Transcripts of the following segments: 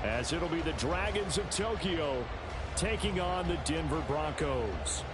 as it'll be the Dragons of Tokyo taking on the Denver Broncos.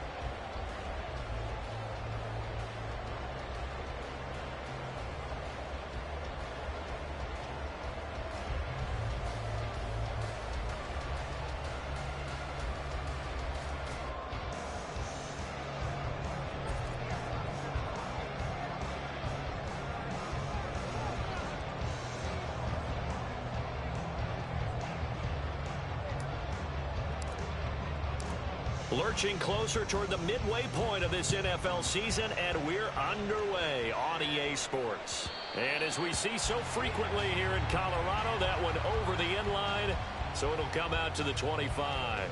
Lurching closer toward the midway point of this NFL season, and we're underway on EA Sports. And as we see so frequently here in Colorado, that one over the end line, so it'll come out to the 25.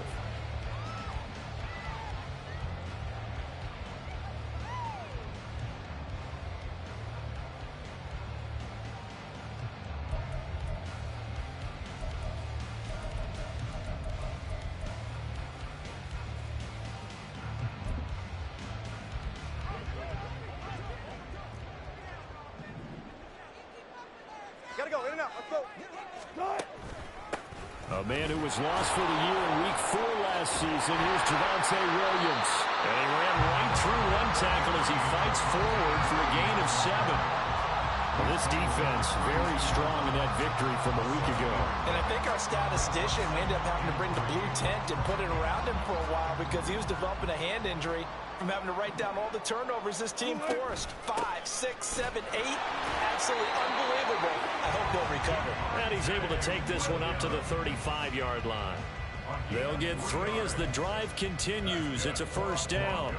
A man who was lost for the year in Week 4 last season. Here's Javonte Williams. And he ran right through one tackle as he fights forward for a gain of 7. Well, this defense very strong in that victory from a week ago. And I think our statistician, we ended up having to bring the blue tent and put it around him for a while because he was developing a hand injury from having to write down all the turnovers this team forced. 5, 6, 7, 8. Absolutely unbelievable. I hope they'll recover. And he's able to take this one up to the 35-yard line. They'll get 3 as the drive continues. It's a first down.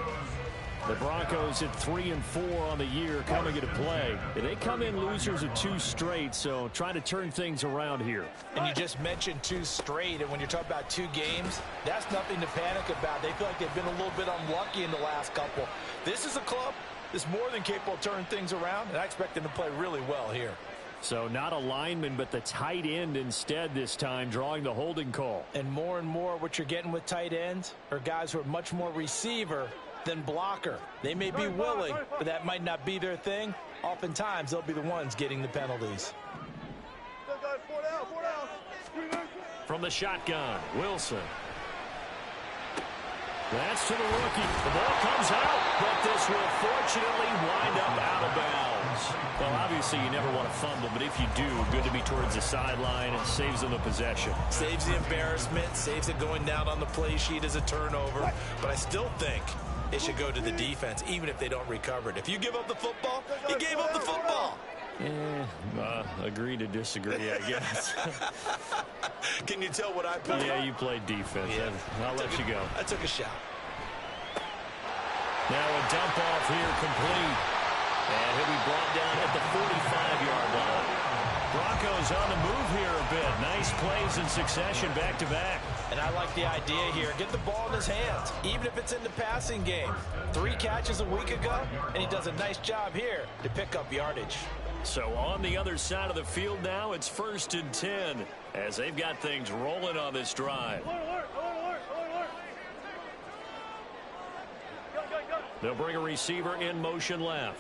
The Broncos at 3 and 4 on the year coming into play. They come in losers of 2 straight, so trying to turn things around here. And you just mentioned 2 straight, and when you're talking about 2 games, that's nothing to panic about. They feel like they've been a little bit unlucky in the last couple. This is a club that's more than capable of turning things around, and I expect them to play really well here. So not a lineman, but the tight end instead this time, drawing the holding call. And more what you're getting with tight ends are guys who are much more receiver than blocker. They may be willing, but that might not be their thing. Oftentimes, they'll be the ones getting the penalties. From the shotgun, Wilson. That's to the rookie. The ball comes out, but this will fortunately wind up out of bounds. Well, obviously, you never want to fumble, but if you do, good to be towards the sideline. It saves them the possession. Saves the embarrassment, saves it going down on the play sheet as a turnover. But I still think it should go to the defense, even if they don't recover it. If you give up the football, you gave up the football. Agree to disagree, I guess. Can you tell what I played? Yeah, you played defense. Yeah. I'll let you go. I took a shot. Now a dump off here complete. And he'll be brought down at the 45-yard line. Broncos on the move here a bit. Nice plays in succession back-to-back. And I like the idea here. Get the ball in his hands, even if it's in the passing game. 3 catches a week ago, and he does a nice job here to pick up yardage. So on the other side of the field now, it's 1st and 10 as they've got things rolling on this drive. They'll bring a receiver in motion left.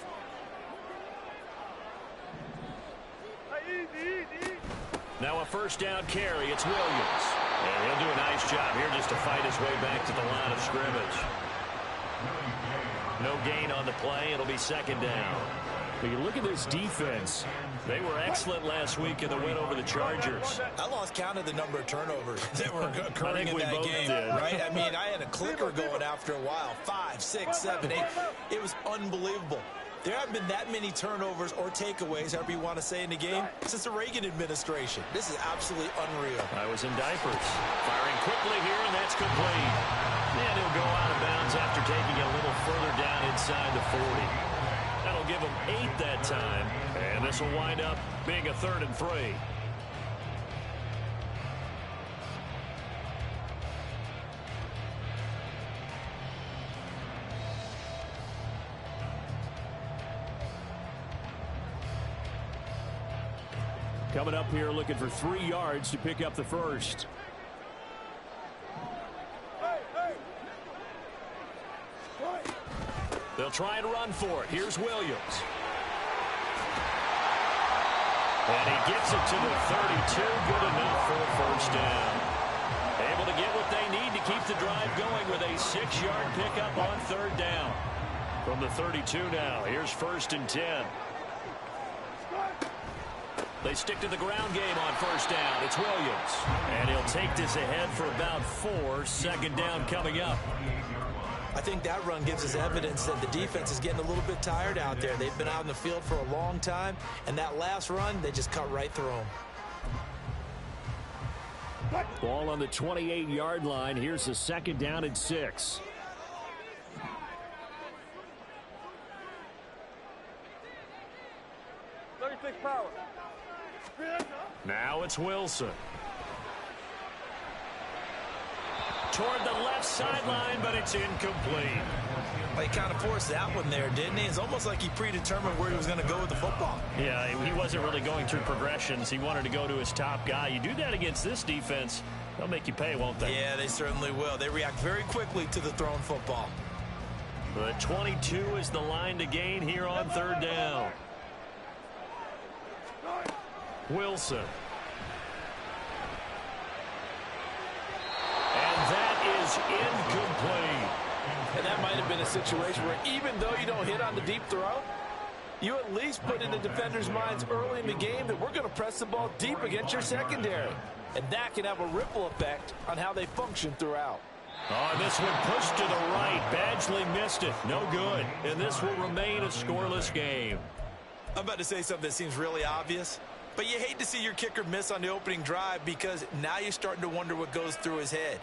Now a first down carry. It's Williams. And he'll do a nice job here just to fight his way back to the line of scrimmage. No gain on the play. It'll be 2nd down. But you look at this defense. They were excellent last week in the win over the Chargers. I lost count of the number of turnovers that were occurring in that game. Right? I mean, I had a clicker going after a while. 5, 6, 7, 8. It was unbelievable. There haven't been that many turnovers or takeaways, however you want to say, in the game since the Reagan administration. This is absolutely unreal. I was in diapers. Firing quickly here, and that's complete. And he'll go out of bounds after taking it a little further down inside the 40. That'll give him 8 that time, and this will wind up being a 3rd and 3. Coming up here looking for 3 yards to pick up the first. They'll try and run for it. Here's Williams. And he gets it to the 32. Good enough for a first down. Able to get what they need to keep the drive going with a 6-yard pickup on third down. From the 32 now, here's 1st and 10. They stick to the ground game on first down. It's Williams. And he'll take this ahead for about 4. Second down coming up. I think that run gives us evidence that the defense is getting a little bit tired out there. They've been out in the field for a long time, and that last run, they just cut right through them. Ball on the 28-yard line. Here's the 2nd down and 6. Now it's Wilson. Toward the left sideline, but it's incomplete. Well, he kind of forced that one there, didn't he? It's almost like he predetermined where he was going to go with the football. Yeah, he wasn't really going through progressions. He wanted to go to his top guy. You do that against this defense, they'll make you pay, won't they? Yeah, they certainly will. They react very quickly to the thrown football. The 22 is the line to gain here on third down. Wilson. And that is incomplete. And that might have been a situation where even though you don't hit on the deep throw, you at least put in the defenders' minds early in the game that we're going to press the ball deep against your secondary. And that can have a ripple effect on how they function throughout. Oh, this one pushed to the right. Badgley missed it. No good. And this will remain a scoreless game. I'm about to say something that seems really obvious, but you hate to see your kicker miss on the opening drive because now you're starting to wonder what goes through his head.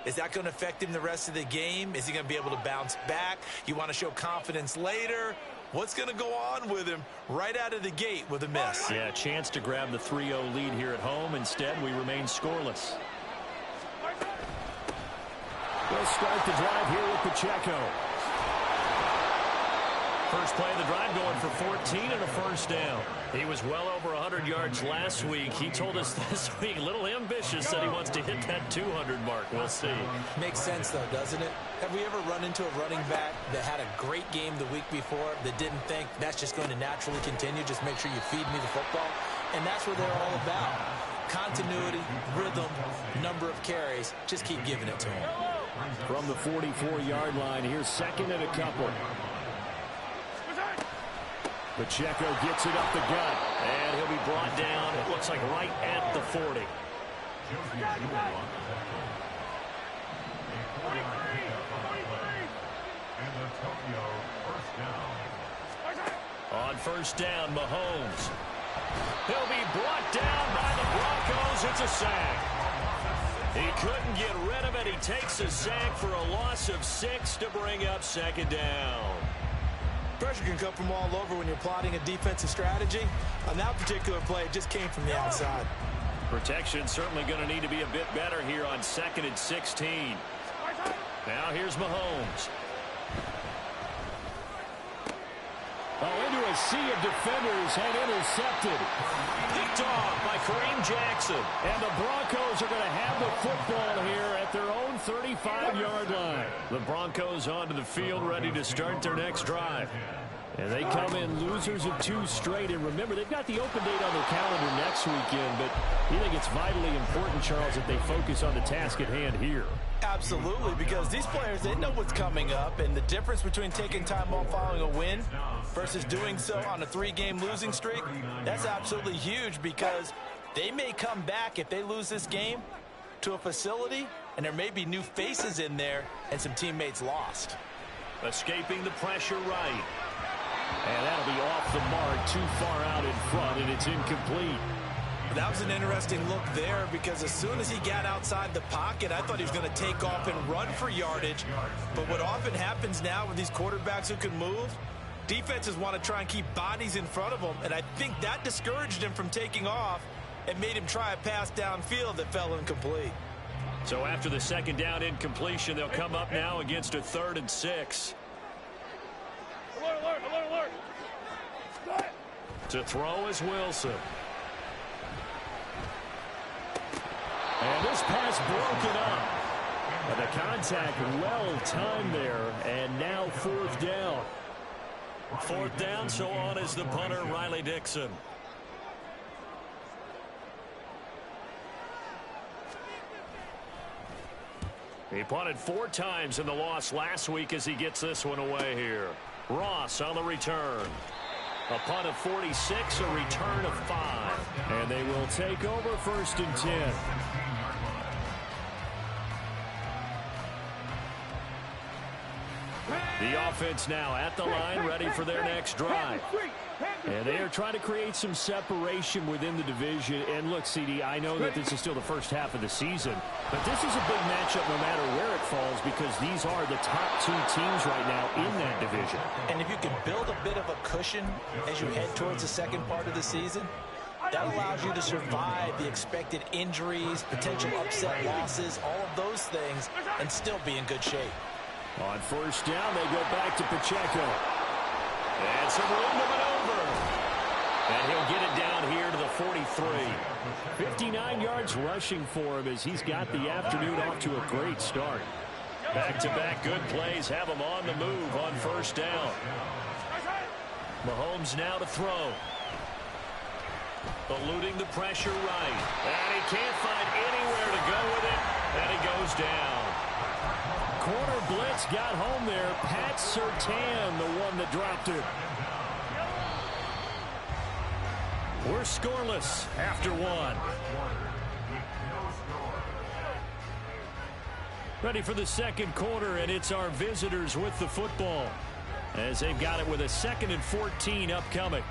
Is that going to affect him the rest of the game? Is he going to be able to bounce back? You want to show confidence later? What's going to go on with him right out of the gate with a miss? Yeah, chance to grab the 3-0 lead here at home. Instead, we remain scoreless. We'll start the drive here with Pacheco. First play of the drive going for 14 and a first down. He was well over 100 yards last week. He told us this week, a little ambitious, said he wants to hit that 200 mark. We'll see. Makes sense, though, doesn't it? Have we ever run into a running back that had a great game the week before that didn't think that's just going to naturally continue? Just make sure you feed me the football. And that's what they're all about. Continuity, rhythm, number of carries. Just keep giving it to him. From the 44-yard line, here's 2nd and a couple. Pacheco gets it up the gut. And he'll be brought down, it looks like right at the 40. On first down, Mahomes. He'll be brought down by the Broncos. It's a sack. He couldn't get rid of it. He takes a sack for a loss of 6 to bring up 2nd down. Pressure can come from all over when you're plotting a defensive strategy. On that particular play, it just came from the outside. Protection certainly going to need to be a bit better here on 2nd and 16. Now here's Mahomes. Oh, into a sea of defenders and intercepted. Picked off by Kareem Jackson. And the Broncos are going to have the football here at their own 35-yard line. The Broncos onto the field ready to start their next drive. And they come in losers of 2 straight. And remember, they've got the open date on their calendar next weekend. But you think it's vitally important, Charles, that they focus on the task at hand here. Absolutely, because these players, they know what's coming up. And the difference between taking time off following a win versus doing so on a 3-game losing streak, that's absolutely huge because they may come back if they lose this game to a facility, and there may be new faces in there and some teammates lost. Escaping the pressure right. And that'll be off the mark, too far out in front, and it's incomplete. That was an interesting look there because as soon as he got outside the pocket, I thought he was going to take off and run for yardage. But what often happens now with these quarterbacks who can move, defenses want to try and keep bodies in front of them, and I think that discouraged him from taking off and made him try a pass downfield that fell incomplete. So after the 2nd down incompletion, they'll come up now against a 3rd and 6. Alert. To throw is Wilson. And this pass broken up. And the contact well timed there. And now 4th down. 4th down, so on is the punter, Riley Dixon. He punted 4 times in the loss last week as he gets this one away here. Ross on the return. A punt of 46, a return of 5. And they will take over 1st and 10. The offense now at the line, ready for their next drive. And they are trying to create some separation within the division. And look, CD, I know that this is still the first half of the season, but this is a big matchup no matter where it falls because these are the top 2 teams right now in that division. And if you can build a bit of a cushion as you head towards the second part of the season, that allows you to survive the expected injuries, potential upset losses, all of those things, and still be in good shape. On 1st down, they go back to Pacheco. And some room to maneuver. And he'll get it down here to the 43. 59 yards rushing for him as he's got the afternoon off to a great start. Back-to-back good plays have him on the move on 1st down. Mahomes now to throw. Eluding the pressure right. And he can't find anywhere to go with it. And he goes down. Corner blitz got home there. Pat Surtain, the one that dropped it. We're scoreless after 1. Ready for the second quarter, and it's our visitors with the football as they've got it with a 2nd and 14 upcoming.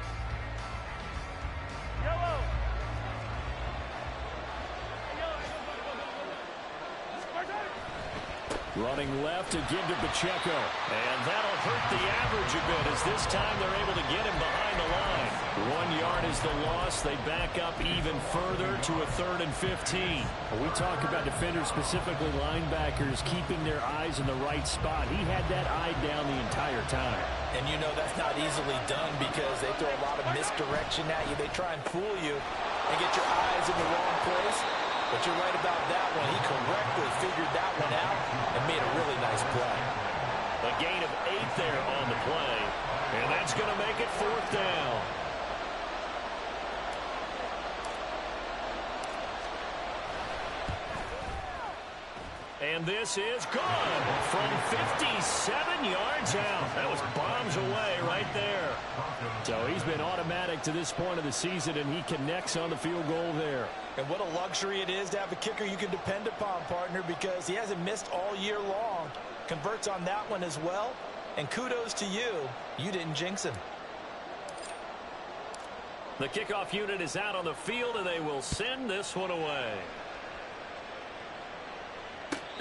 Running left to give to Pacheco. And that'll hurt the average a bit as this time they're able to get him behind the line. 1 yard is the loss. They back up even further to a 3rd and 15. We talk about defenders, specifically linebackers, keeping their eyes in the right spot. He had that eye down the entire time. And you know that's not easily done because they throw a lot of misdirection at you. They try and fool you and get your eyes in the wrong place. But you're right about that one. He correctly figured that one out and made a really nice play. A gain of 8 there on the play. And that's going to make it 4th down. And this is good from 57 yards out. That was bombs away right there. So he's been automatic to this point of the season, and he connects on the field goal there. And what a luxury it is to have a kicker you can depend upon, partner, because he hasn't missed all year long. Converts on that one as well. And kudos to you. You didn't jinx him. The kickoff unit is out on the field, and they will send this one away.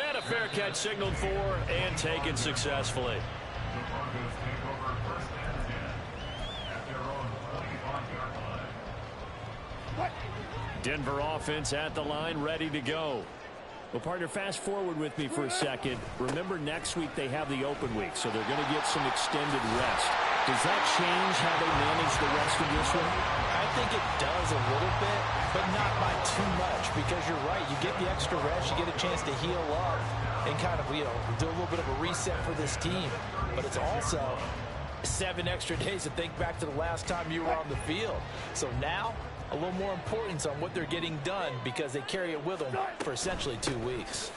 And a fair catch signaled for and taken successfully. Denver offense at the line, ready to go. Well, partner, fast forward with me for a second. Remember, next week they have the open week, so they're going to get some extended rest. Does that change how they manage the rest of this one? I think it does a little bit, but not by too much, because you're right. You get the extra rest, you get a chance to heal up and kind of, you know, do a little bit of a reset for this team. But it's also 7 extra days to think back to the last time you were on the field. So now, a little more importance on what they're getting done because they carry it with them for essentially 2 weeks.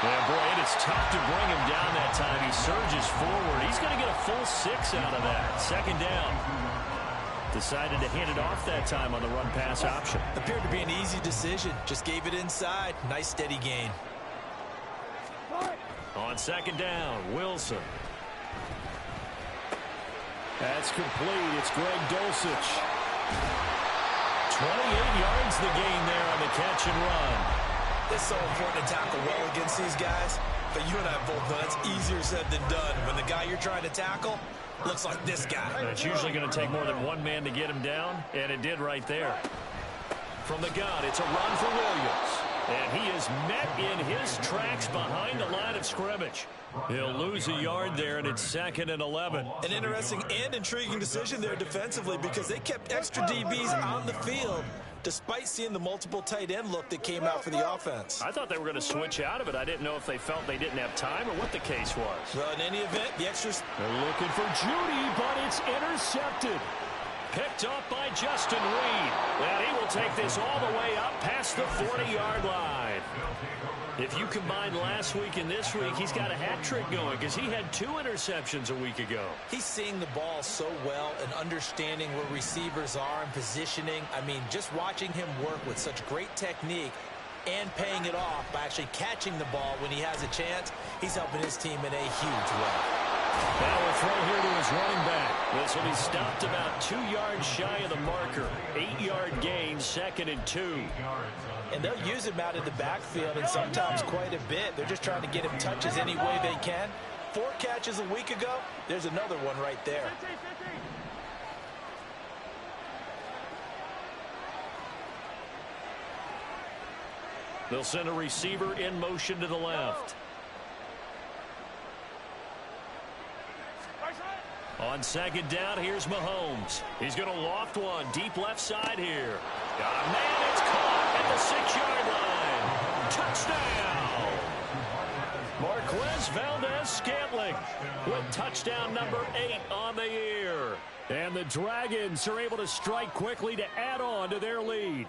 Yeah, boy, it is tough to bring him down that time. He surges forward. He's going to get a full 6 out of that. 2nd down. Decided to hand it off that time on the run-pass option. Appeared to be an easy decision. Just gave it inside. Nice steady gain. On 2nd down, Wilson. That's complete. It's Greg Dulcich. 28 yards the gain there on the catch and run. It's so important to tackle well against these guys, but you and I both know that's easier said than done. When the guy you're trying to tackle looks like this guy. It's usually going to take more than one man to get him down, and it did right there. From the gun, it's a run for Williams. And he is met in his tracks behind the line of scrimmage. He'll lose a yard there, and it's 2nd and 11. An interesting and intriguing decision there defensively because they kept extra DBs on the field despite seeing the multiple tight end look that came out for the offense. I thought they were going to switch out of it. I didn't know if they felt they didn't have time or what the case was. Well, in any event, the extras... They're looking for Judy, but it's intercepted. Picked up by Justin Reed. And he will take this all the way up past the 40-yard line. If you combine last week and this week, he's got a hat trick going because he had 2 interceptions a week ago. He's seeing the ball so well and understanding where receivers are and positioning. I mean, just watching him work with such great technique and paying it off by actually catching the ball when he has a chance, he's helping his team in a huge way. Now we'll throw here to his running back. This will be stopped about 2 yards shy of the marker. 8-yard gain, 2nd and 2. And they'll use him out in the backfield, and sometimes quite a bit. They're just trying to get him touches any way they can. 4 catches a week ago. There's another one right there. They'll send a receiver in motion to the left. On 2nd down, here's Mahomes. He's going to loft one deep left side here. Got a man, it's caught at the 6-yard line. Touchdown! Marquez Valdez-Scantling with touchdown number 8 on the year. And the Dragons are able to strike quickly to add on to their lead.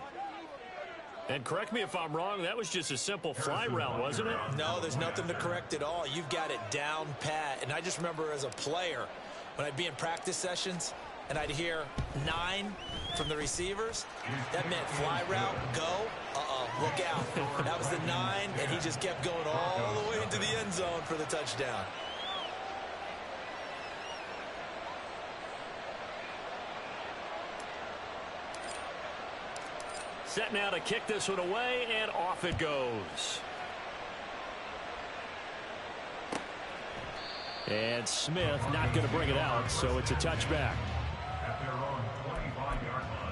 And correct me if I'm wrong, that was just a simple fly route, wasn't it? No, there's nothing to correct at all. You've got it down pat. And I just remember as a player, when I'd be in practice sessions and I'd hear 9 from the receivers, that meant fly route, go, look out. That was the 9, and he just kept going all the way into the end zone for the touchdown. Set now to kick this one away, and off it goes. And Smith not going to bring it out, so it's a touchback. At their own 25-yard line.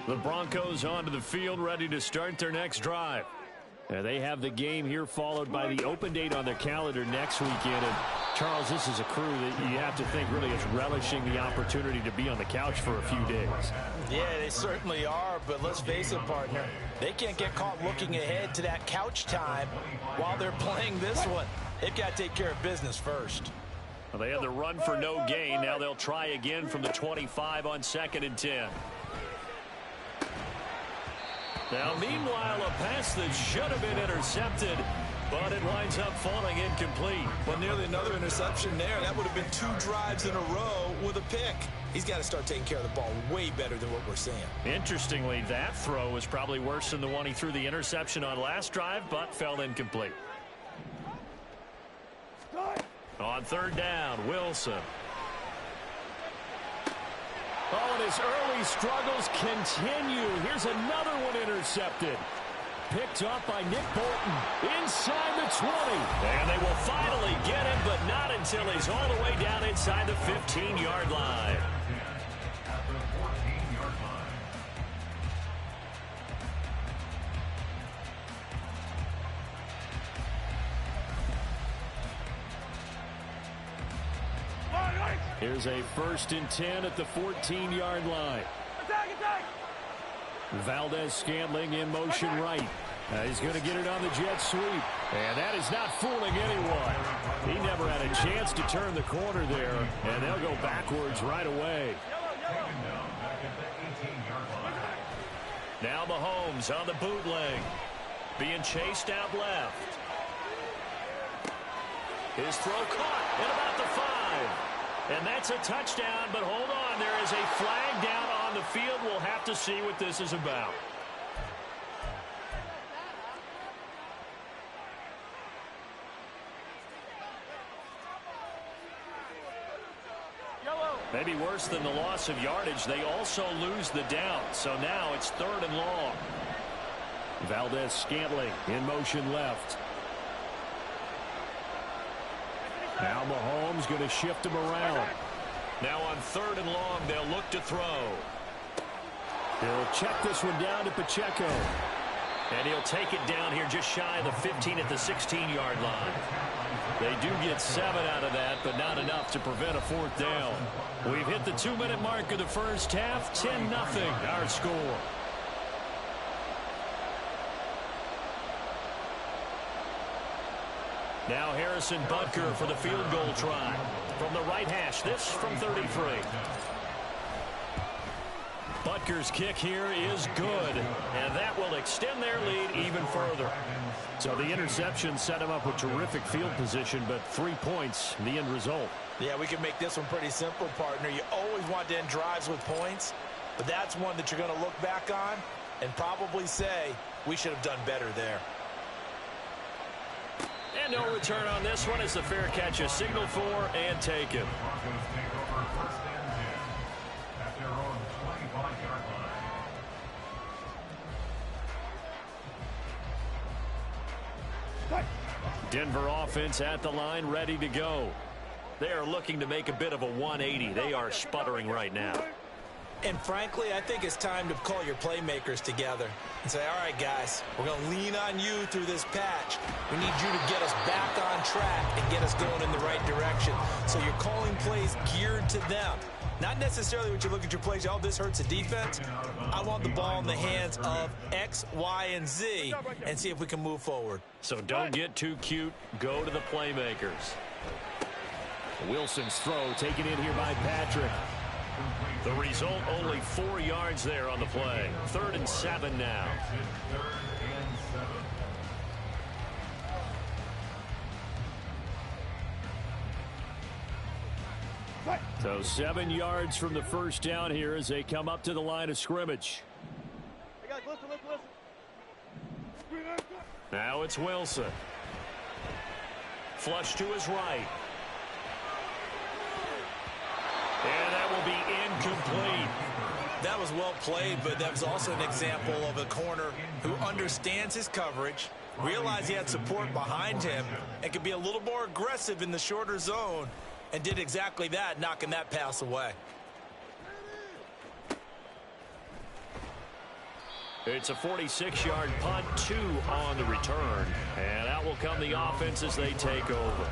The Broncos onto the field, ready to start their next drive. They have the game here followed by the open date on their calendar next weekend. And Charles, this is a crew that you have to think really is relishing the opportunity to be on the couch for a few days. Yeah, they certainly are, but let's face it, partner. They can't get caught looking ahead to that couch time while they're playing this one. They've got to take care of business first. Well, they had the run for no gain. Now they'll try again from the 25 on 2nd and 10. Now, meanwhile, a pass that should have been intercepted, but it winds up falling incomplete. Well, nearly another interception there. That would have been 2 drives in a row with a pick. He's got to start taking care of the ball way better than what we're seeing. Interestingly, that throw was probably worse than the one he threw the interception on last drive, but fell incomplete. On 3rd down, Wilson. Oh, and his early struggles continue. Here's another one intercepted. Picked up by Nick Bolton inside the 20. And they will finally get him, but not until he's all the way down inside the 15-yard line. At the 14-yard line. Here's a 1st and 10 at the 14-yard line. Valdez-Scantling in motion right. He's going to get it on the jet sweep. And that is not fooling anyone. He never had a chance to turn the corner there. And they'll go backwards right away. Now Mahomes on the bootleg. Being chased out left. His throw caught at about the 5. And that's a touchdown, but hold on. There is a flag down on the field. We'll have to see what this is about. Maybe worse than the loss of yardage, they also lose the down. So now it's 3rd and long. Valdez-Scantling in motion left. Now Mahomes going to shift him around. Now on 3rd and long, they'll look to throw. He'll check this one down to Pacheco. And he'll take it down here just shy of the 15 at the 16-yard line. They do get 7 out of that, but not enough to prevent a 4th down. We've hit the 2-minute mark of the first half. 10-0 our score. Now Harrison Butker for the field goal try. From the right hash, this from 33. Butker's kick here is good, and that will extend their lead even further. So the interception set him up with terrific field position, but 3 points, the end result. Yeah, we can make this one pretty simple, partner. You always want to end drives with points, but that's one that you're going to look back on and probably say, we should have done better there. And no return on this one as the fair catch is signaled for and taken. Denver offense at the line, ready to go. They are looking to make a bit of a 180. They are sputtering right now. And frankly, I think it's time to call your playmakers together and say, all right, guys, we're going to lean on you through this patch. We need you to get us back on track and get us going in the right direction. So you're calling plays geared to them. Not necessarily what you look at your plays, oh, this hurts the defense. I want the ball in the hands of X, Y, and Z and see if we can move forward. So don't get too cute. Go to the playmakers. Wilson's throw taken in here by Patrick. The result, only 4 yards there on the play. 3rd and 7 now. So 7 yards from the first down here as they come up to the line of scrimmage. Now it's Wilson. Flush to his right. And that will be incomplete. That was well played, but that was also an example of a corner who understands his coverage, realized he had support behind him, and could be a little more aggressive in the shorter zone, and did exactly that, knocking that pass away. It's a 46-yard punt, 2 on the return. And out will come the offense as they take over.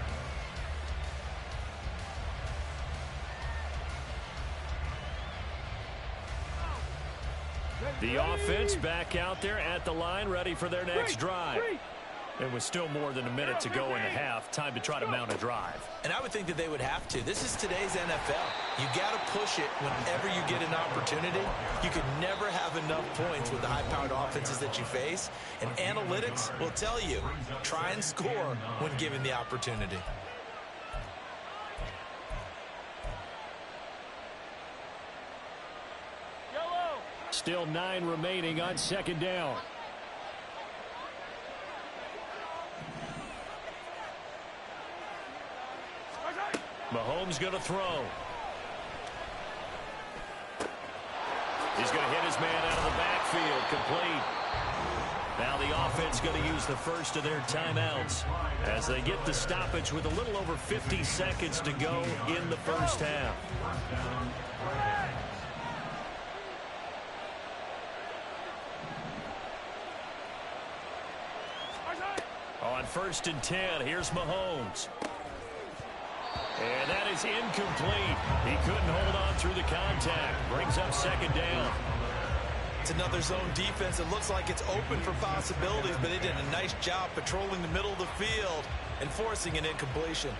The offense back out there at the line, ready for their next drive. And with still more than a minute to go in the half, time to try to mount a drive. And I would think that they would have to. This is today's NFL. You got to push it whenever you get an opportunity. You could never have enough points with the high-powered offenses that you face. And analytics will tell you, try and score when given the opportunity. Still 9 remaining on 2nd down. Mahomes going to throw. He's going to hit his man out of the backfield. Complete. Now the offense going to use the first of their timeouts as they get the stoppage with a little over 50 seconds to go in the first half. On 1st and 10, here's Mahomes. And that is incomplete. He couldn't hold on through the contact. Brings up 2nd down. It's another zone defense. It looks like it's open for possibilities, but they did a nice job patrolling the middle of the field and forcing an incompletion.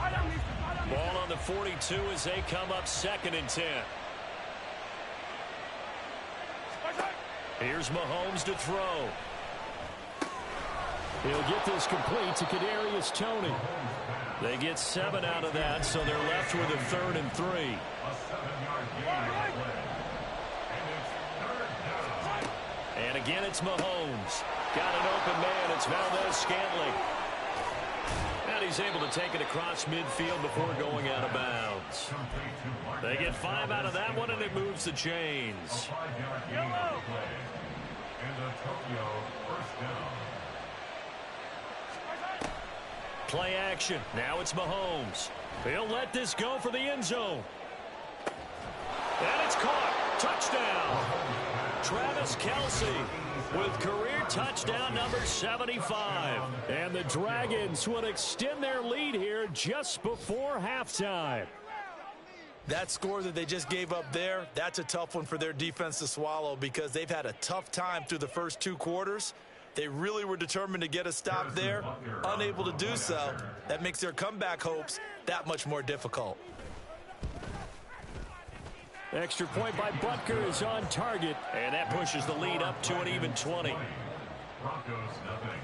Ball on the 42 as they come up 2nd and 10. Here's Mahomes to throw. He'll get this complete to Kadarius Toney. They get 7 out of that, so they're left with a 3rd and 3. And again, it's Mahomes. Got an open man. It's Valdez-Scantling. And he's able to take it across midfield before going out of bounds. They get 5 out of that one, and it moves the chains. Play action. Now it's Mahomes. He'll let this go for the end zone. And it's caught. Touchdown. Travis Kelce. with career touchdown number 75. And the Dragons will extend their lead here just before halftime. That score that they just gave up there, that's a tough one for their defense to swallow because they've had a tough time through the first 2 quarters. They really were determined to get a stop there, unable to do so. That makes their comeback hopes that much more difficult. Extra point by Butker is on target, and that pushes the lead up to an even 20. Broncos nothing.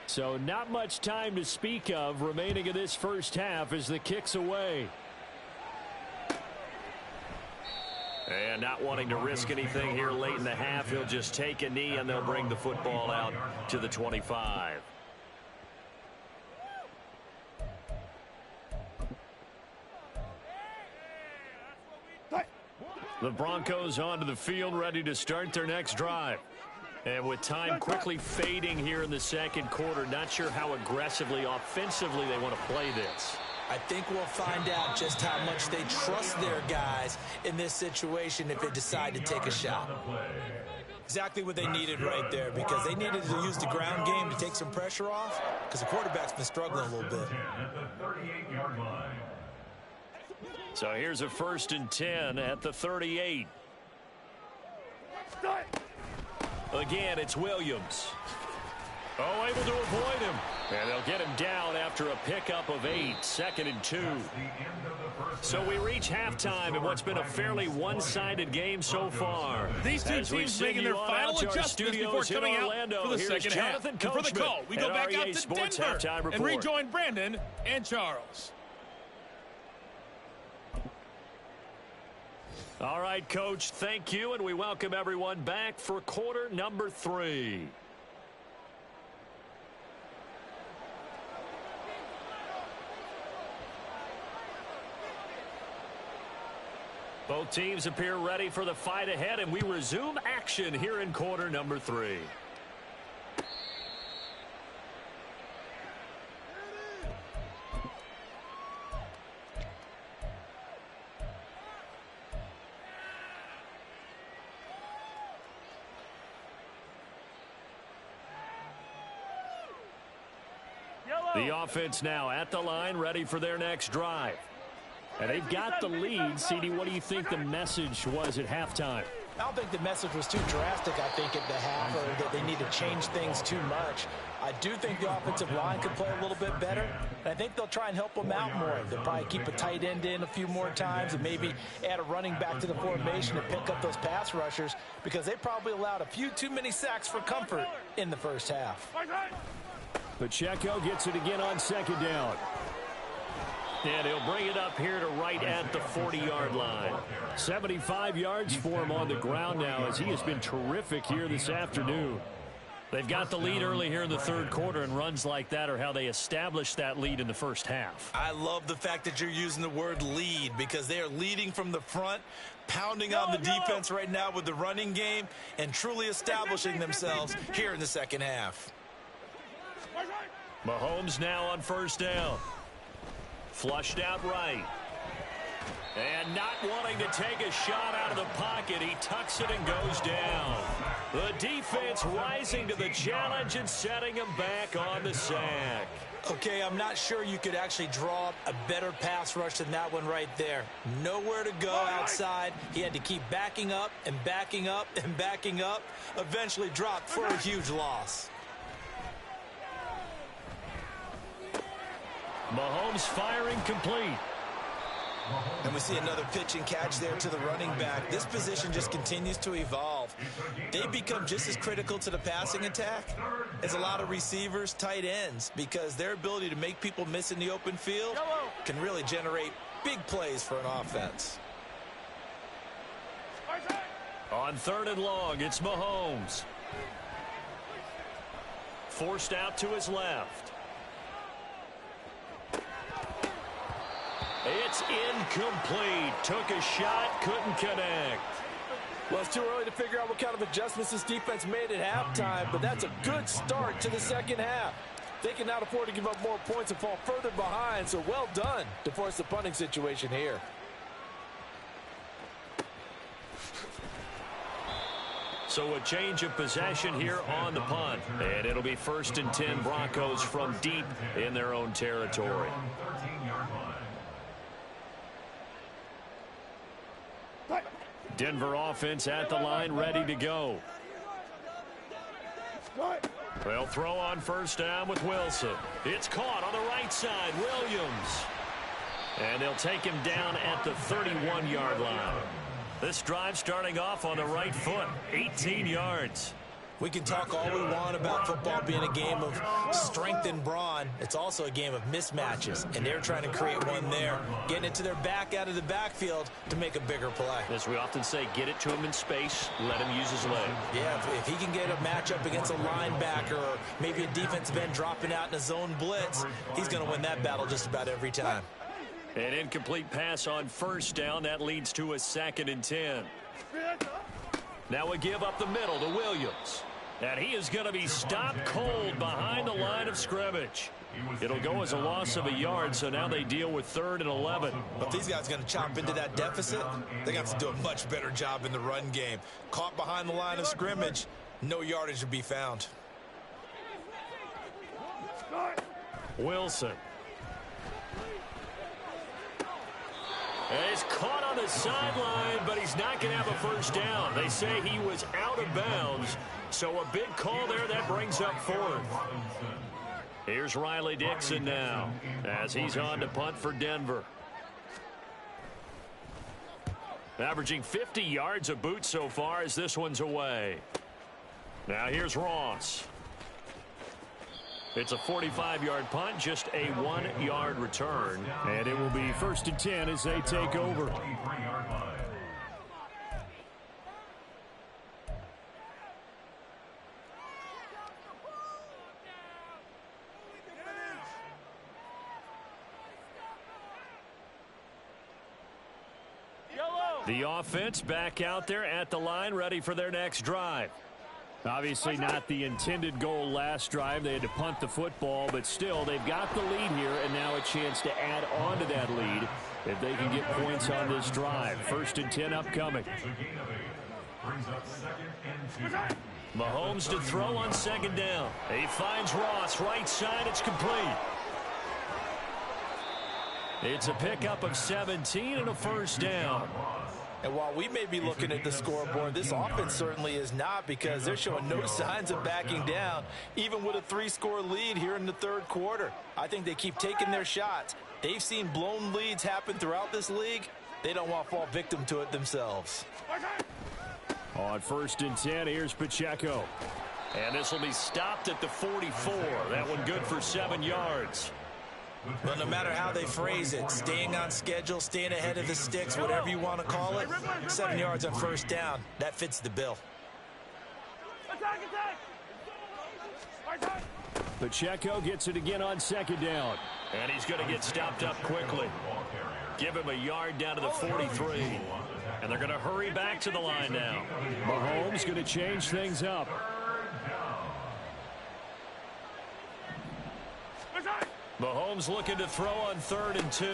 So not much time to speak of remaining in this first half as the kick's away. And not wanting to risk anything here late in the half, he'll just take a knee and they'll bring the football out to the 25. The Broncos onto the field, ready to start their next drive. And with time quickly fading here in the second quarter, not sure how aggressively, offensively they want to play this. I think we'll find out just how much they trust their guys in this situation if they decide to take a shot. Exactly what they needed right there, because they needed to use the ground game to take some pressure off, because the quarterback's been struggling a little bit. At the 38-yard line. So here's a 1st and 10 at the 38. Again, it's Williams. Oh, able to avoid him. And they'll get him down after a pickup of 8, 2nd and 2. So we reach halftime in what's been a fairly one-sided game so far. These two teams making their final adjustments before coming out for the second half. And for the call, we go back out to Denver and rejoin Brandon and Charles. All right, Coach, thank you, and we welcome everyone back for quarter number 3. Both teams appear ready for the fight ahead, and we resume action here in quarter number 3. The offense now at the line, ready for their next drive. And they've got the lead. CD, what do you think the message was at halftime? I don't think the message was too drastic, I think, at the half, or that they need to change things too much. I do think the offensive line could play a little bit better, and I think they'll try and help them out more. They'll probably keep a tight end in a few more times and maybe add a running back to the formation to pick up those pass rushers, because they probably allowed a few too many sacks for comfort in the first half. Pacheco gets it again on 2nd down. And he'll bring it up here to right at the 40-yard line. 75 yards for him on the ground now, as he has been terrific here this afternoon. They've got the lead early here in the third quarter, and runs like that are how they established that lead in the first half. I love the fact that you're using the word lead, because they are leading from the front, pounding on the defense right now with the running game, and truly establishing themselves here in the second half. Mahomes now on 1st down. Flushed out right. And not wanting to take a shot out of the pocket, he tucks it and goes down. The defense rising to the challenge and setting him back on the sack. Okay, I'm not sure you could actually draw up a better pass rush than that one right there. Nowhere to go outside. He had to keep backing up and backing up and backing up. Eventually dropped for a huge loss. Mahomes firing complete. And we see another pitch and catch there to the running back. This position just continues to evolve. They become just as critical to the passing attack as a lot of receivers, tight ends, because their ability to make people miss in the open field can really generate big plays for an offense. On 3rd and long, it's Mahomes. Forced out to his left. It's incomplete. Took a shot, couldn't connect. Well, it's too early to figure out what kind of adjustments this defense made at halftime, but that's a good start to the second half. They can now afford to give up more points and fall further behind, so well done to force the punting situation here. So a change of possession here on the punt. And it'll be 1st and 10 Broncos from deep in their own territory. Denver offense at the line, ready to go. They'll throw on 1st down with Wilson. It's caught on the right side. Williams. And they'll take him down at the 31-yard line. This drive starting off on the right foot, 18 yards. We can talk all we want about football being a game of strength and brawn. It's also a game of mismatches, and they're trying to create one there, getting it to their back out of the backfield to make a bigger play. As we often say, get it to him in space, let him use his leg. Yeah, if he can get a matchup against a linebacker or maybe a defensive end dropping out in a zone blitz, he's going to win that battle just about every time. An incomplete pass on 1st down. That leads to a 2nd and 10. Now we give up the middle to Williams. And he is going to be stopped cold behind the line of scrimmage. It'll go as a loss of a yard, so now they deal with 3rd and 11. But if these guys are going to chop into that deficit, they're going to have to do a much better job in the run game. Caught behind the line of scrimmage, no yardage to be found. Wilson. And he's caught on the sideline, but he's not going to have a 1st down. They say he was out of bounds, so a big call there that brings up 4th. Here's Riley Dixon now as he's on to punt for Denver. Averaging 50 yards a boot so far as this one's away. Now here's Ross. It's a 45-yard punt, just a 1-yard return. And it will be 1st and 10 as they take over. The offense back out there at the line, ready for their next drive. Obviously not the intended goal last drive. They had to punt the football, but still, they've got the lead here, and now a chance to add on to that lead if they can get points on this drive. 1st and 10 upcoming. Mahomes to throw on 2nd down. He finds Ross, right side, it's complete. It's a pickup of 17 and a 1st down. And while we may be looking at the scoreboard, this offense certainly is not, because they're showing no signs of backing down, even with a 3-score lead here in the 3rd quarter. I think they keep taking their shots. They've seen blown leads happen throughout this league. They don't want to fall victim to it themselves. On 1st and 10, here's Pacheco. And this will be stopped at the 44. That one good for 7 yards. Well, no matter how they phrase it, staying on schedule, staying ahead of the sticks, whatever you want to call it, 7 yards on 1st down, that fits the bill. Pacheco gets it again on 2nd down. And he's going to get stopped up quickly. Give him a yard down to the 43. And they're going to hurry back to the line now. Mahomes going to change things up. Mahomes looking to throw on 3rd and 2.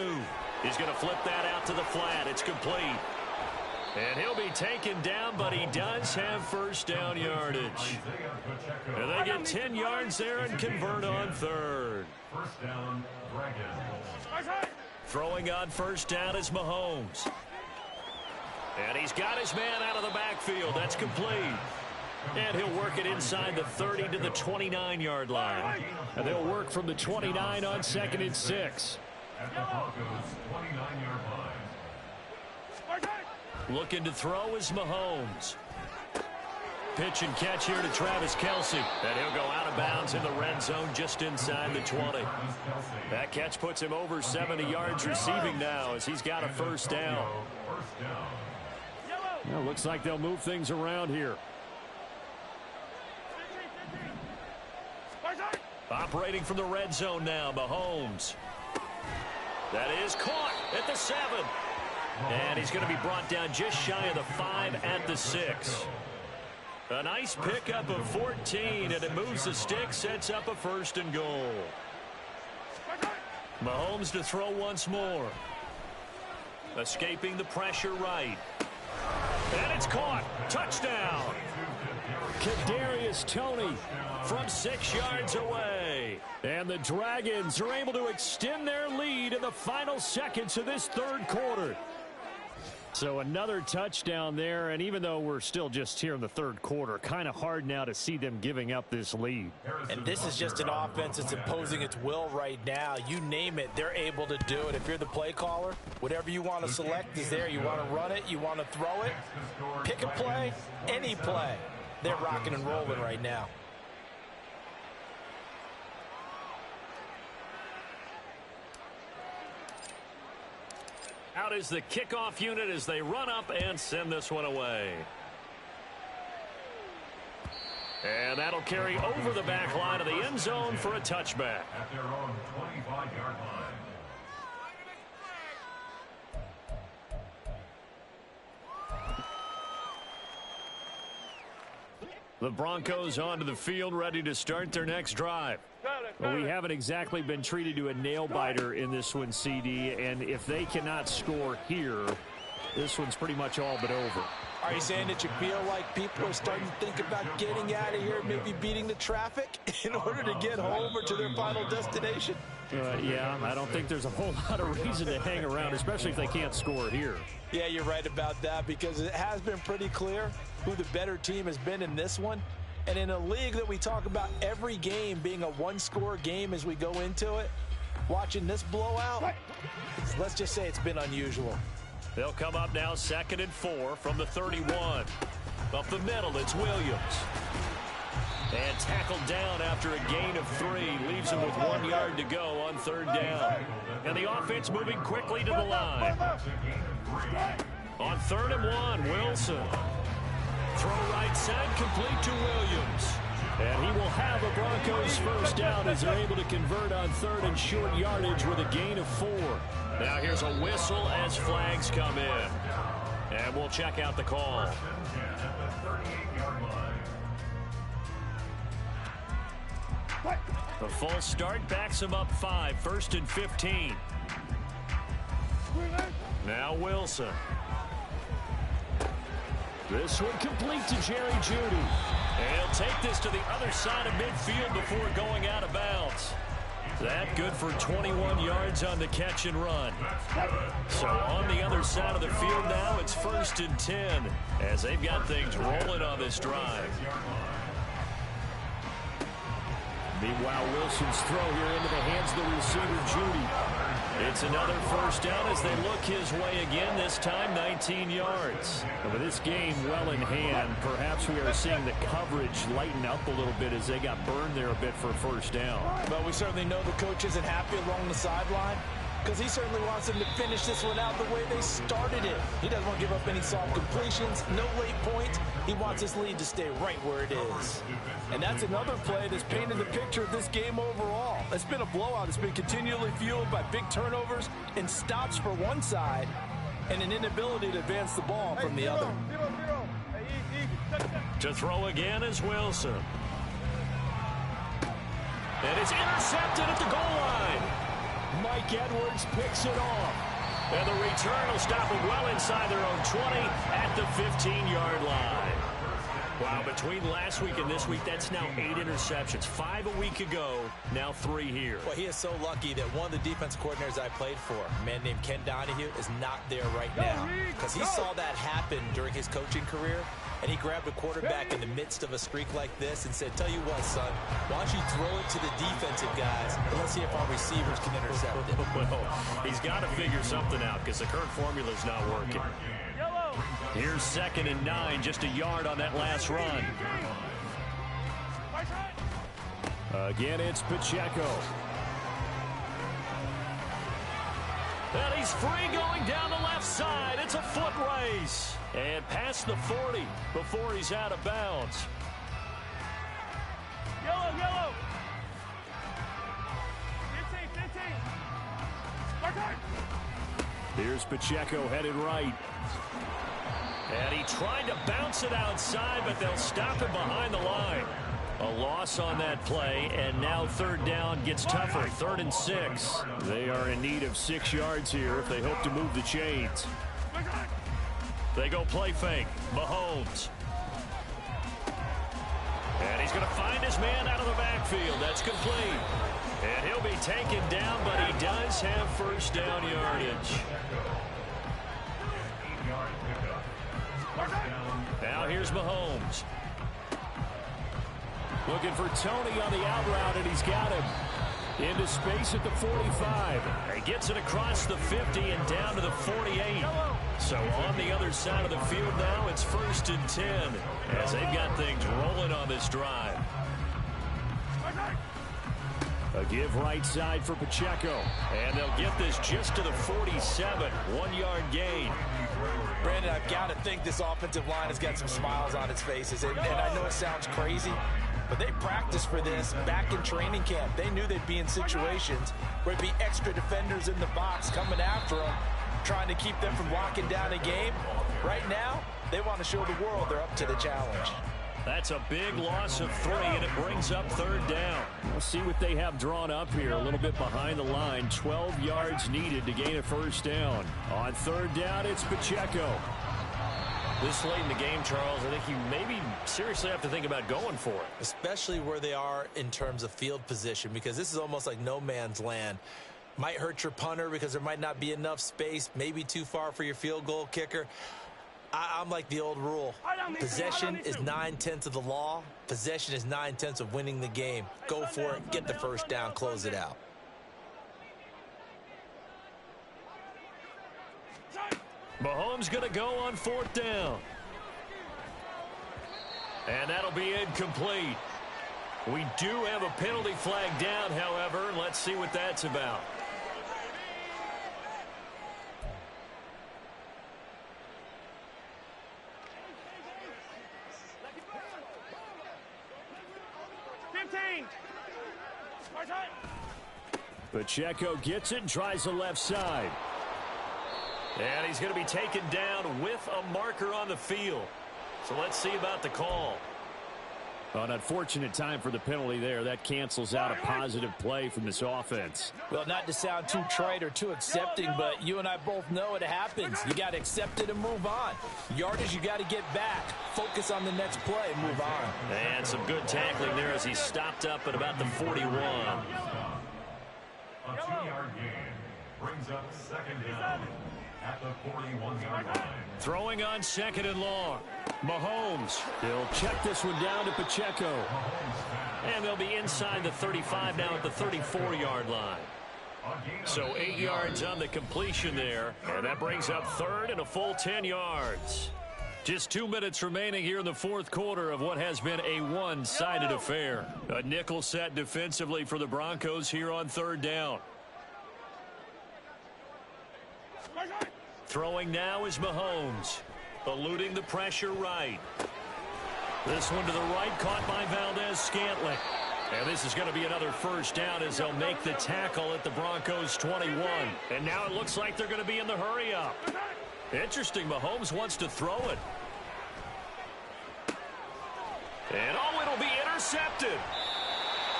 He's going to flip that out to the flat. It's complete. And he'll be taken down, but he does have 1st down yardage. And they get 10 yards there and convert on 3rd. Throwing on 1st down is Mahomes. And he's got his man out of the backfield. That's complete. And he'll work it inside the 30 to the 29-yard line. And they'll work from the 29 on 2nd and 6. Looking to throw is Mahomes. Pitch and catch here to Travis Kelce. And he'll go out of bounds in the red zone just inside the 20. That catch puts him over 70 yards receiving now as he's got a 1st down. Well, looks like they'll move things around here. Operating from the red zone now, Mahomes. That is caught at the 7. And he's going to be brought down just shy of the 5 at the 6. A nice pickup of 14, and it moves the stick, sets up a 1st and goal. Mahomes to throw once more. Escaping the pressure right. And it's caught. Touchdown. Kadarius Toney from 6 yards away. And the Dragons are able to extend their lead in the final seconds of this 3rd quarter. So another touchdown there, and even though we're still just here in the 3rd quarter, kind of hard now to see them giving up this lead. And this is just an offense that's imposing its will right now. You name it, they're able to do it. If you're the play caller, whatever you want to select is there. You want to run it, you want to throw it, pick a play, any play. They're rocking and rolling right now. Out is the kickoff unit as they run up and send this one away. And that'll carry over the back line of the end zone for a touchback. At their own 25-yard line. The Broncos onto the field, ready to start their next drive. Well, we haven't exactly been treated to a nail-biter in this one, CD, and if they cannot score here, this one's pretty much all but over. Are you saying that you feel like people are starting to think about getting out of here, maybe beating the traffic in order to get home or to their final destination? Yeah, I don't think there's a whole lot of reason to hang around, especially if they can't score here. Yeah, you're right about that, because it has been pretty clear who the better team has been in this one. And in a league that we talk about every game being a one-score game as we go into it, watching this blowout, let's just say it's been unusual. They'll come up now 2nd and 4 from the 31. Up the middle, it's Williams. And tackled down after a gain of 3. Leaves him with 1 yard to go on 3rd down. And the offense moving quickly to the line. On 3rd and 1, Wilson. Throw right side, complete to Williams. And he will have a Broncos 1st down as they're able to convert on 3rd and short yardage with a gain of 4. Now here's a whistle as flags come in. And we'll check out the call. The full start backs him up 5, 1st and 15. Now Wilson. This one complete to Jerry Jeudy. And he'll take this to the other side of midfield before going out of bounds. That good for 21 yards on the catch and run. So on the other side of the field now, it's 1st and 10 as they've got things rolling on this drive. Meanwhile, Wilson's throw here into the hands of the receiver, Jeudy. It's another 1st down as they look his way again, this time 19 yards. And with this game well in hand, perhaps we are seeing the coverage lighten up a little bit as they got burned there a bit for a 1st down. But we certainly know the coach isn't happy along the sideline, because he certainly wants them to finish this one out the way they started it. He doesn't want to give up any soft completions, no late points. He wants his lead to stay right where it is. And that's another play that's painted the picture of this game overall. It's been a blowout. It's been continually fueled by big turnovers and stops for one side and an inability to advance the ball from the other. To throw again is Wilson. And it's intercepted at the goal line. Mike Edwards picks it off. And the return will stop them well inside their own 20 at the 15-yard line. Wow, between last week and this week, that's now 8 interceptions. 5 a week ago, now 3 here. Well, he is so lucky that one of the defense coordinators I played for, a man named Ken Donahue, is not there right now. Because he saw that happen during his coaching career, and he grabbed a quarterback in the midst of a streak like this and said, tell you what, son, why don't you throw it to the defensive guys, and let's see if our receivers can intercept it. Well, he's got to figure something out because the current formula's not working. Here's 2nd and 9, just a yard on that last run. Again, it's Pacheco. And he's free going down the left side. It's a foot race. And past the 40 before he's out of bounds. Yellow, yellow. 15. Here's Pacheco headed right. And he tried to bounce it outside, but they'll stop him behind the line. A loss on that play, and now third down gets tougher. 3rd and 6. They are in need of 6 yards here if they hope to move the chains. They go play fake. Mahomes. And he's going to find his man out of the backfield. That's complete. And he'll be taken down, but he does have first down yardage. Now here's Mahomes. Looking for Tony on the out route, and he's got him. Into space at the 45. He gets it across the 50 and down to the 48. So on the other side of the field now, it's 1st and 10 as they've got things rolling on this drive. A give right side for Pacheco. And they'll get this just to the 47. 1-yard gain. Brandon, I've got to think this offensive line has got some smiles on its faces. And I know it sounds crazy, but they practiced for this back in training camp. They knew they'd be in situations where it'd be extra defenders in the box coming after them, trying to keep them from locking down a game. Right now, they want to show the world they're up to the challenge. That's a big loss of 3, and it brings up 3rd down. We'll see what they have drawn up here. A little bit behind the line. 12 yards needed to gain a first down. On 3rd down, it's Pacheco. This late in the game, Charles, I think you maybe seriously have to think about going for it. Especially where they are in terms of field position, because this is almost like no man's land. Might hurt your punter because there might not be enough space, maybe too far for your field goal kicker. I'm like the old rule. Possession is 9/10 of the law. Possession is 9/10 of winning the game. Go for it, get the first down, close it out. Mahomes going to go on 4th down. And that'll be incomplete. We do have a penalty flag down, however. Let's see what that's about. Pacheco gets it and tries the left side. And he's going to be taken down with a marker on the field. So let's see about the call. An unfortunate time for the penalty there. That cancels out a positive play from this offense. Well, not to sound too trite or too accepting, but you and I both know it happens. You got to accept it and move on. Yardage, you got to get back. Focus on the next play and move on. And some good tackling there as he stopped up at about the 41. A 2-yard gain brings up 2nd down at the 41-yard line. Throwing on 2nd and long. Mahomes. He'll check this one down to Pacheco. And they'll be inside the 35 now at the 34-yard line. So 8 yards on the completion there. And that brings up 3rd and a full 10 yards. Just 2 minutes remaining here in the 4th quarter of what has been a one-sided affair. A nickel set defensively for the Broncos here on 3rd down. Throwing now is Mahomes. Eluding the pressure right. This one to the right, caught by Valdez-Scantling. And this is going to be another first down as they'll make the tackle at the Broncos' 21. And now it looks like they're going to be in the hurry-up. Interesting, Mahomes wants to throw it. And it'll be intercepted.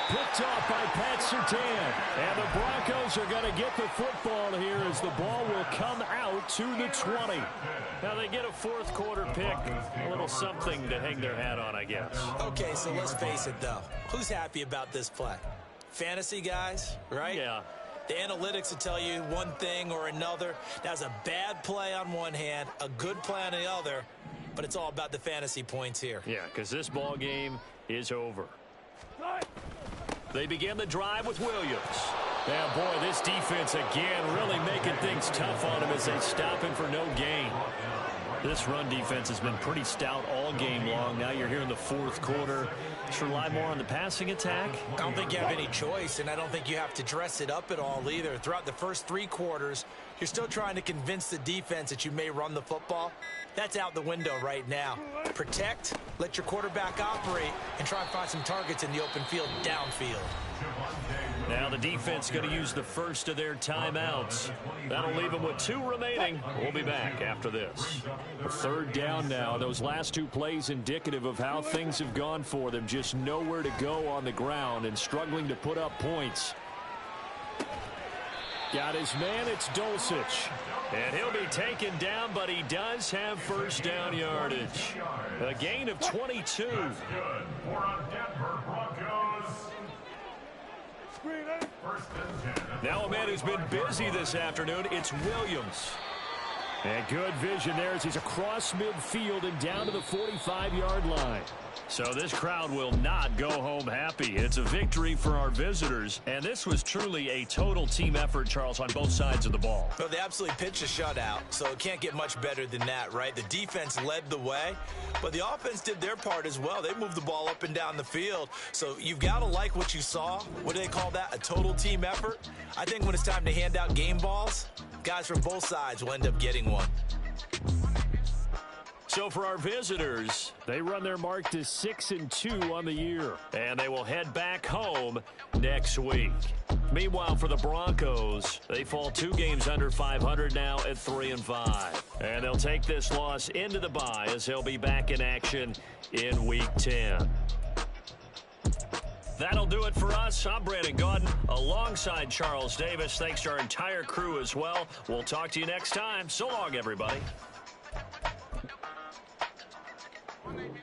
Picked off by Pat Surtain. And the Broncos are going to get the football here as the ball will come out to the 20. Now they get a 4th quarter pick. A little something to hang their hat on, I guess. Okay, so let's face it, though. Who's happy about this play? Fantasy guys, right? Yeah. The analytics will tell you one thing or another. That's a bad play on one hand, a good play on the other, but it's all about the fantasy points here. Yeah, because this ball game is over. They begin the drive with Williams. Yeah, boy, this defense again really making things tough on him as they stop him for no gain. This run defense has been pretty stout all game long. Now you're here in the 4th quarter. Just rely more on the passing attack. I don't think you have any choice, and I don't think you have to dress it up at all either. Throughout the first 3 quarters, you're still trying to convince the defense that you may run the football. That's out the window right now. Protect, let your quarterback operate, and try and find some targets in the open field downfield. Now the defense going to use the first of their timeouts. That'll leave them with 2 remaining. We'll be back after this. A third down now. Those last 2 plays indicative of how things have gone for them. Just nowhere to go on the ground and struggling to put up points. Got his man. It's Dulcich. And he'll be taken down, but he does have first down yardage. A gain of 22. Now a man who's been busy this afternoon, it's Williams. And good vision there as he's across midfield and down to the 45-yard line. So this crowd will not go home happy. It's a victory for our visitors. And this was truly a total team effort, Charles, on both sides of the ball. Well, they absolutely pitched a shutout, so it can't get much better than that, right? The defense led the way, but the offense did their part as well. They moved the ball up and down the field. So you've got to like what you saw. What do they call that? A total team effort? I think when it's time to hand out game balls, guys from both sides will end up getting one. So for our visitors, they run their mark to 6-2 on the year. And they will head back home next week. Meanwhile, for the Broncos, they fall 2 games under 500 now at 3-5. And they'll take this loss into the bye as they'll be back in action in Week 10. That'll do it for us. I'm Brandon Gaudin alongside Charles Davis. Thanks to our entire crew as well. We'll talk to you next time. So long, everybody. Maybe